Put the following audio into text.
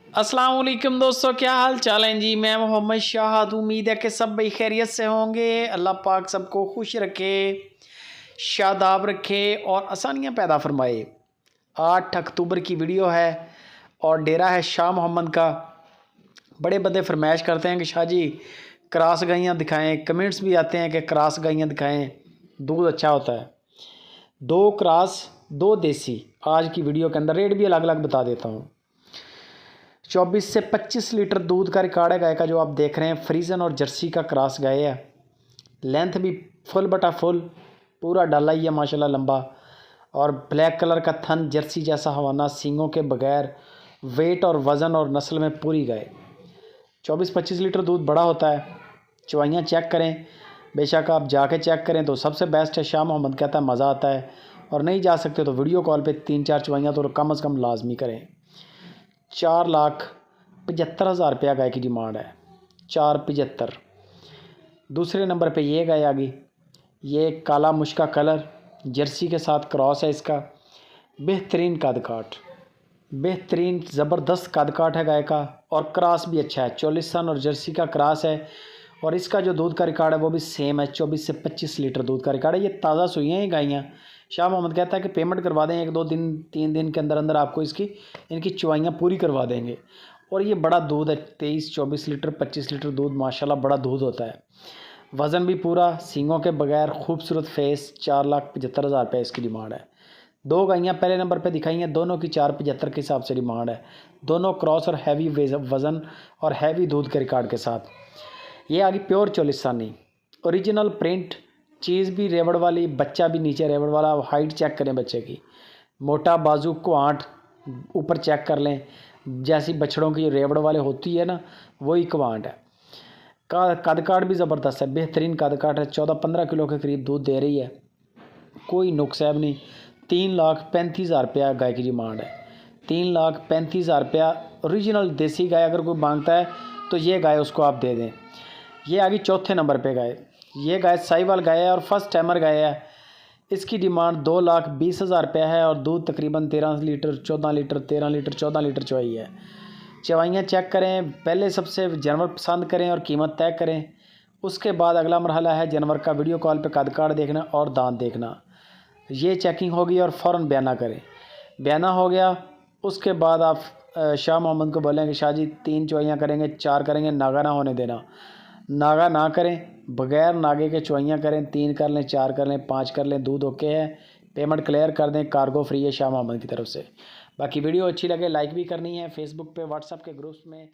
अस्सलाम वालेकुम दोस्तों, क्या हाल चाल हैं जी। मैं मोहम्मद शाहद, उम्मीद है कि सब भाई खैरियत से होंगे। अल्लाह पाक सबको खुश रखे, शादाब रखे और आसानियाँ पैदा फरमाए। 8 अक्टूबर की वीडियो है और डेरा है शाह मोहम्मद का। बड़े बंदे फरमाइश करते हैं कि शाह जी क्रॉस गाइयाँ दिखाएं, कमेंट्स भी आते हैं कि क्रॉस गाइयाँ दिखाएं, दूध अच्छा होता है। 2 क्रॉस 2 देसी आज की वीडियो के अंदर रेट भी अलग अलग बता देता हूँ। 24 से 25 लीटर दूध का रिकॉर्ड है गाय का, जो आप देख रहे हैं। फ्रीजन और जर्सी का क्रॉस गाय है। लेंथ भी फुल बटा फुल पूरा डाला ही है माशाल्लाह, लंबा और ब्लैक कलर का थन, जर्सी जैसा हवाना, सींगों के बगैर। वेट और वज़न और नस्ल में पूरी गाय। 24-25 लीटर दूध बड़ा होता है। चवाइयाँ चेक करें, बेशक आप जाके चेक करें तो सबसे बेस्ट है। शाह मोहम्मद कहता है मज़ा आता है, और नहीं जा सकते तो वीडियो कॉल पे 3-4 चवाइयाँ तो कम से कम लाजमी करें। 4,75,000 रुपया गाय की डिमांड है, 4,75। दूसरे नंबर पे ये गाय आ गई। ये काला मुश्का कलर, जर्सी के साथ क्रॉस है इसका। बेहतरीन कद काट, बेहतरीन ज़बरदस्त कद काट है गाय का, और क्रॉस भी अच्छा है। चोलिस्तान और जर्सी का क्रॉस है, और इसका जो दूध का रिकॉर्ड है वो भी सेम है। 24 से 25 लीटर दूध का रिकॉर्ड है। ये ताज़ा सुई हैं ये गायियाँ। शाह मोहम्मद कहता है कि पेमेंट करवा दें, 1-2 दिन 3 दिन के अंदर अंदर आपको इनकी चवाइयाँ पूरी करवा देंगे। और ये बड़ा दूध है, 23-24 लीटर 25 लीटर दूध माशाल्लाह बड़ा दूध होता है। वज़न भी पूरा, सींगों के बगैर, खूबसूरत फेस। 4,75,000 रुपये इसकी डिमांड है। 2 गायियाँ पहले नंबर पे दिखाई हैं, दोनों की 4,75 के हिसाब से डिमांड है। दोनों क्रॉस और हैवी वज़न और हैवी दूध के रिकॉर्ड के साथ। ये आ गई प्योर चोलिस्तानी, ओरिजिनल प्रिंट, चीज़ भी रेवड़ वाली, बच्चा भी नीचे रेवड़ वाला। हाइट चेक करें बच्चे की, मोटा बाजू को 8 ऊपर चेक कर लें, जैसी बछड़ों की रेवड़ वाले होती है ना, वही कवांट है। कद काट भी ज़बरदस्त है, बेहतरीन कद काट है। 14-15 किलो के करीब दूध दे रही है, कोई नुकसैब नहीं। 3,35,000 रुपया गाय की डिमांड है। 3,35,000 रुपया ओरिजिनल देसी गाय अगर कोई मांगता है तो ये गाय उसको आप दे दें। ये आ गई चौथे नंबर पे गाय। ये गाय साहिवाल गाय है और फर्स्ट टाइमर गाय है। इसकी डिमांड 2,20,000 रुपया है, और दूध तकरीबन 13 लीटर 14 लीटर 13 लीटर 14 लीटर चवाई है। चवाइयाँ चेक करें, पहले सबसे जानवर पसंद करें और कीमत तय करें। उसके बाद अगला मरहला है जानवर का वीडियो कॉल पे कद काट देखना और दांत देखना। ये चेकिंग होगी और फ़ौरन बयाना करें। बयाना हो गया, उसके बाद आप शाह मोहम्मद को बोलें कि शाह जी 3 चवाइयाँ करेंगे, 4 करेंगे, नागा ना होने देना। नागा ना करें, बगैर नागे के चवाइयाँ करें। 3 कर लें, 4 कर लें, 5 कर लें, दूध ओके है, पेमेंट क्लियर कर दें, कार्गो फ्री है शाह मोहम्मद की तरफ से। बाकी वीडियो अच्छी लगे लाइक भी करनी है। फेसबुक पे, व्हाट्सएप के ग्रुप्स में